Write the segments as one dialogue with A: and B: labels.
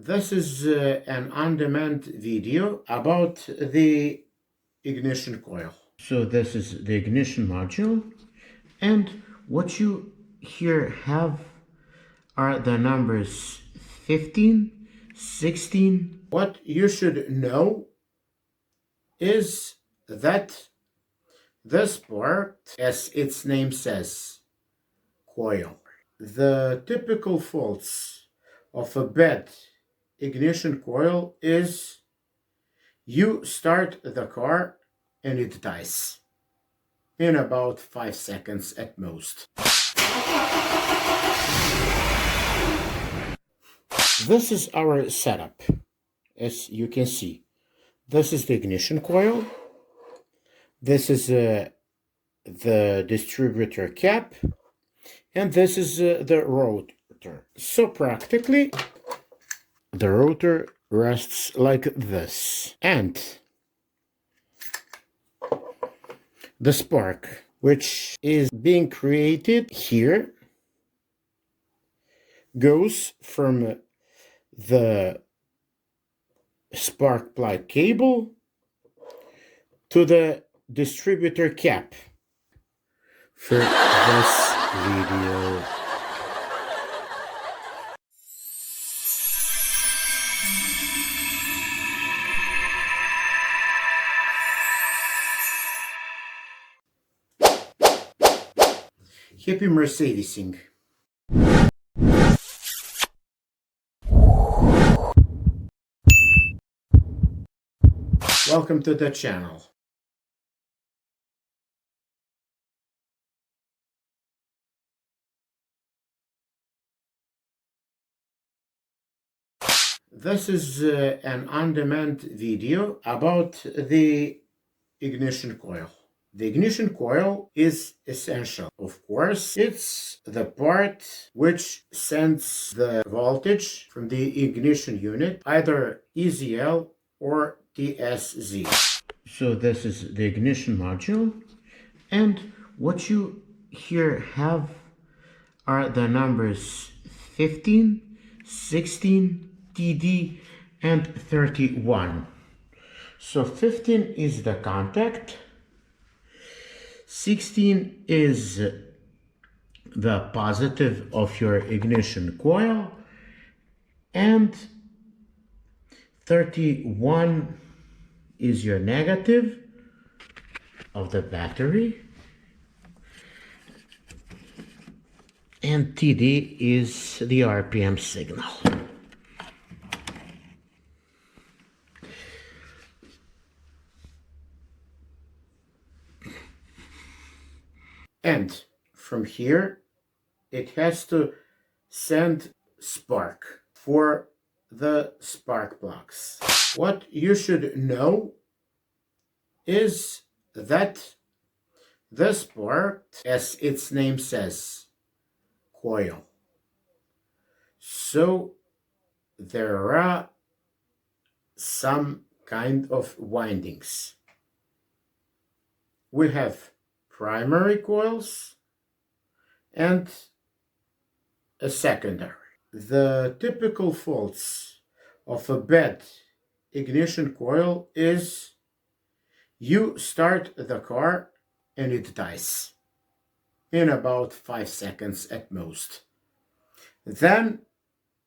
A: This is an on-demand video about the ignition coil. So this is the ignition module, and what you here have are the numbers 15, 16. What you should know is that this part, as its name says, coil. The typical faults of a bad ignition coil is you start the car and it dies in about 5 seconds at most. This is our setup, as you can see. This is the ignition coil. This is the distributor cap, and this is the rotor. So practically, the rotor rests like this, and the spark, which is being created here, goes from the spark plug cable to the distributor cap for this video. Happy Mercedesing. Welcome to the channel. This is an on-demand video about the ignition coil. The ignition coil is essential. Of course, it's the part which sends the voltage from the ignition unit, either EZL or TSZ. So this is the ignition module, and what you here have are the numbers 15, 16, TD, and 31. So 15 is the contact, 16 is the positive of your ignition coil, and 31 is your negative of the battery, and TD is the RPM signal. And from here, it has to send spark for the spark plugs. What you should know is that this part, as its name says, coil. So there are some kind of windings. We have primary coils and a secondary. The typical faults of a bad ignition coil is you start the car and it dies in about 5 seconds at most. Then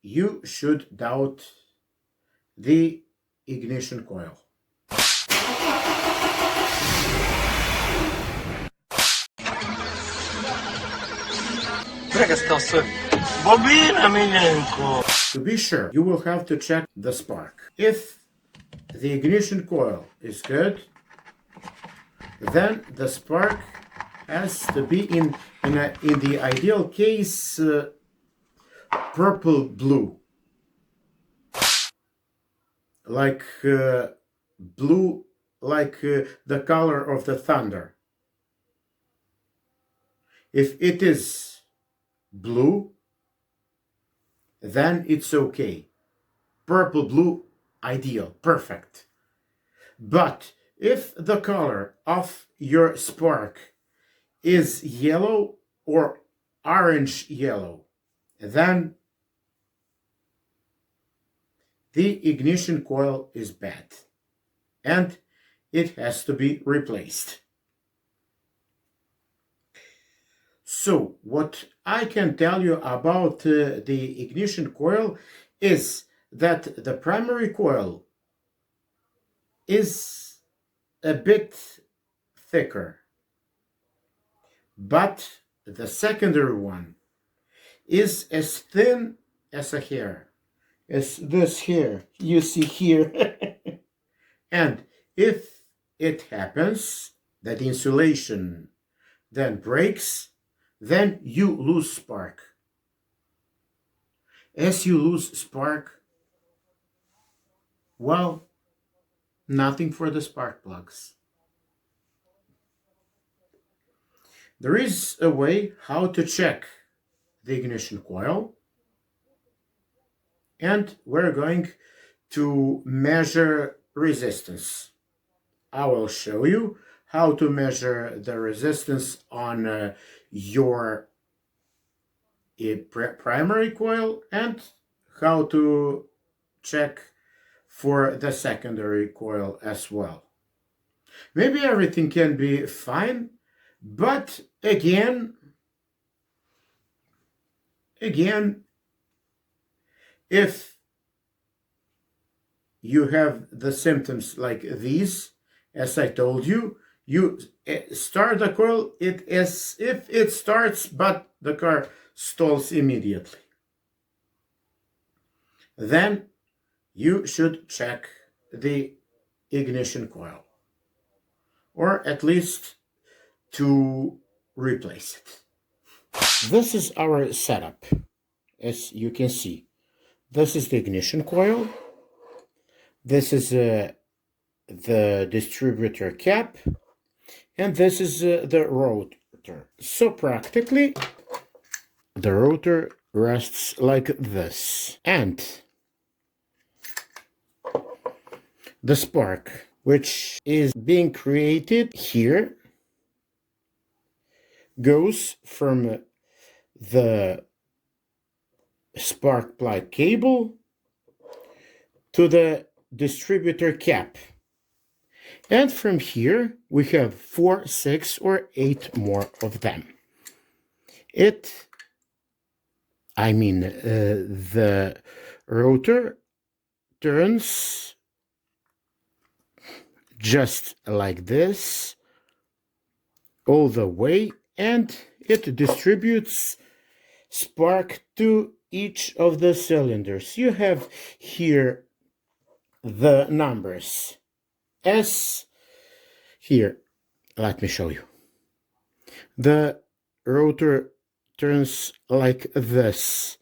A: you should doubt the ignition coil. To be sure, you will have to check the spark. If the ignition coil is good, then the spark has to be in the ideal case purple blue, like blue, like the color of the thunder. If it is blue, then it's okay. Purple blue, ideal, perfect. But if the color of your spark is yellow or orange yellow, then the ignition coil is bad and it has to be replaced. So what I can tell you about the ignition coil is that the primary coil is a bit thicker, but the secondary one is as thin as a hair, as this hair you see here. And if it happens that insulation then breaks, then you lose spark. As you lose spark, well, nothing for the spark plugs. There is a way how to check the ignition coil, and we're going to measure resistance. I will show you how to measure the resistance on your primary coil and how to check for the secondary coil as well. Maybe everything can be fine, but again, if you have the symptoms like these, as I told you, you start the coil, it is if it starts, but the car stalls immediately. Then you should check the ignition coil, or at least to replace it. This is our setup, as you can see. This is the ignition coil. This is the distributor cap, and this is the rotor. So practically, the rotor rests like this, and the spark, which is being created here, goes from the spark plug cable to the distributor cap. And from here, we have 4, 6, or 8 more of them. The rotor turns just like this all the way, and it distributes spark to each of the cylinders. You have here the numbers. S here, let me show you. The rotor turns like this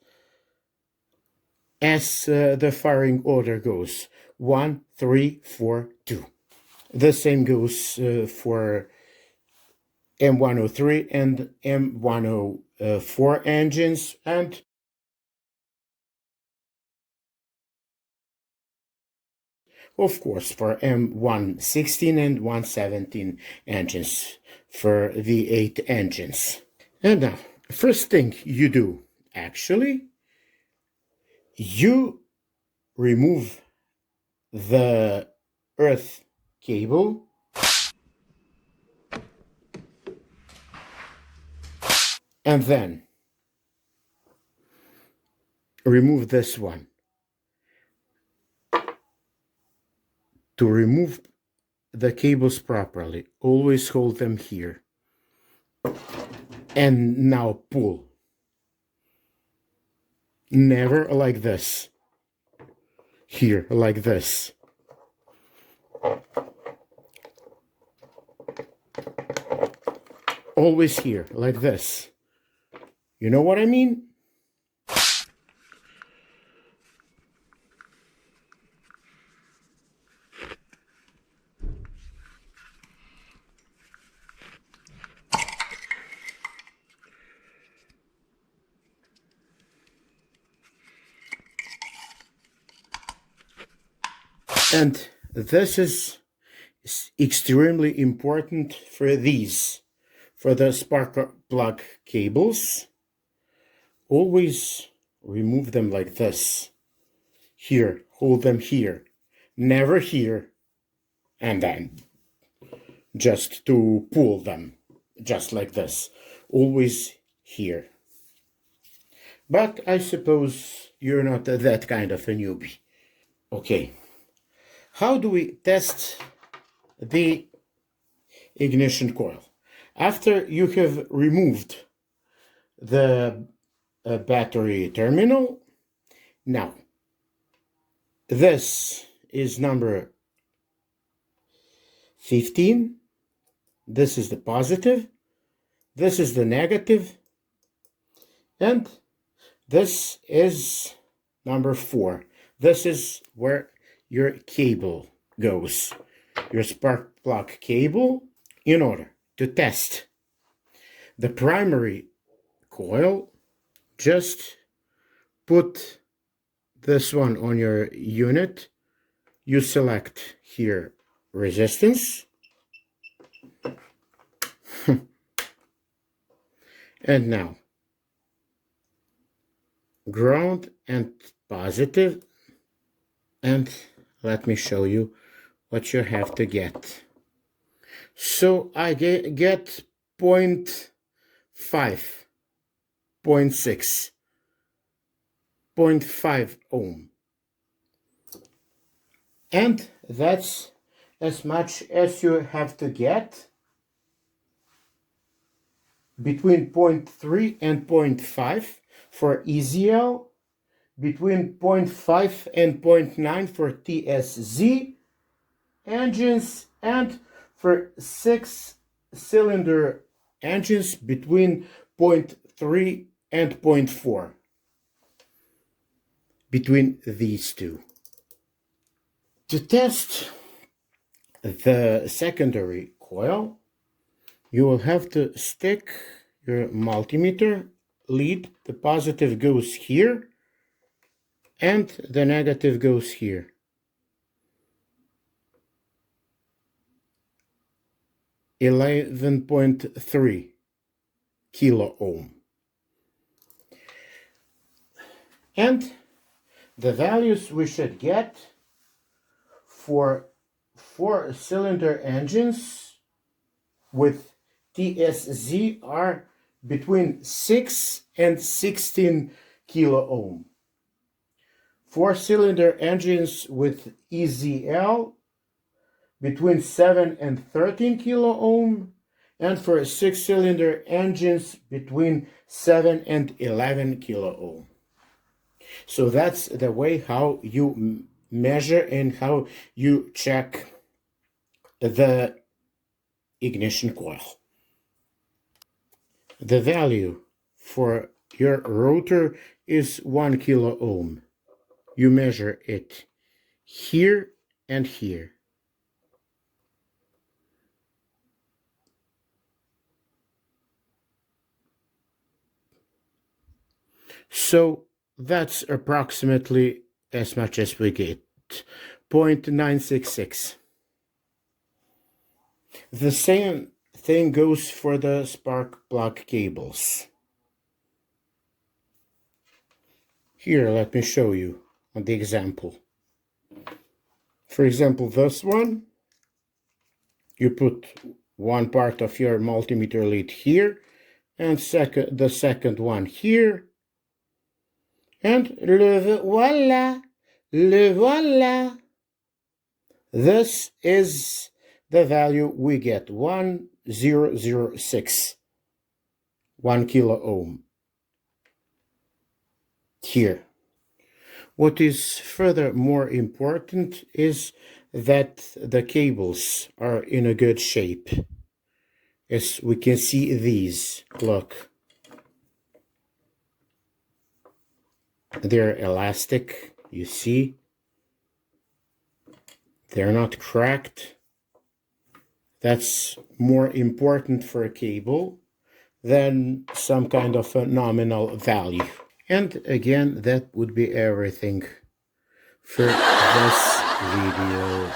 A: as the firing order goes: 1, 3, 4, 2. The same goes for M103 and M104 engines, and of course for M116 and 117 engines, for V8 engines. And now, first thing you do, actually, you remove the earth cable and then remove this one. To remove the cables properly, always hold them here. And now pull. Never like this. Here, like this. Always here, like this. You know what I mean? And this is extremely important for these, for the spark plug cables. Always remove them like this. Here, hold them here, never here, and then just to pull them, just like this, always here. But I suppose you're not that kind of a newbie. Okay, how do we test the ignition coil? After you have removed the battery terminal, now this is number 15, this is the positive, this is the negative, and this is number 4. This is where your cable goes, your spark plug cable. In order to test the primary coil, just put this one on your unit. You select here resistance. And now ground and positive. And let me show you what you have to get. So I get 0.5, 0.6, 0.5 ohm. And that's as much as you have to get between 0.3 and 0.5 for EZL, between 0.5 and 0.9 for TSZ engines, and for 6-cylinder engines between 0.3 and 0.4, between these two. To test the secondary coil, you will have to stick your multimeter lead. The positive goes here and the negative goes here. .3 kilo ohm. And the values we should get for 4-cylinder engines with TSZ are between 6 and 16 kilo ohm. 4-cylinder engines with EZL between 7 and 13 kilo ohm, and for 6-cylinder engines between 7 and 11 kilo ohm. So that's the way how you measure and how you check the ignition coil. The value for your rotor is 1 kilo ohm. You measure it here and here. So that's approximately as much as we get, 0.966. The same thing goes for the spark plug cables. Here, let me show you on the example. For example, this one, you put one part of your multimeter lead here, and the second one here, and voila, voila. This is the value we get, 1006, 1 kilo ohm here. What is further more important is that the cables are in a good shape. As we can see these, look. They're elastic, you see. They're not cracked. That's more important for a cable than some kind of a nominal value. And again, that would be everything for this video.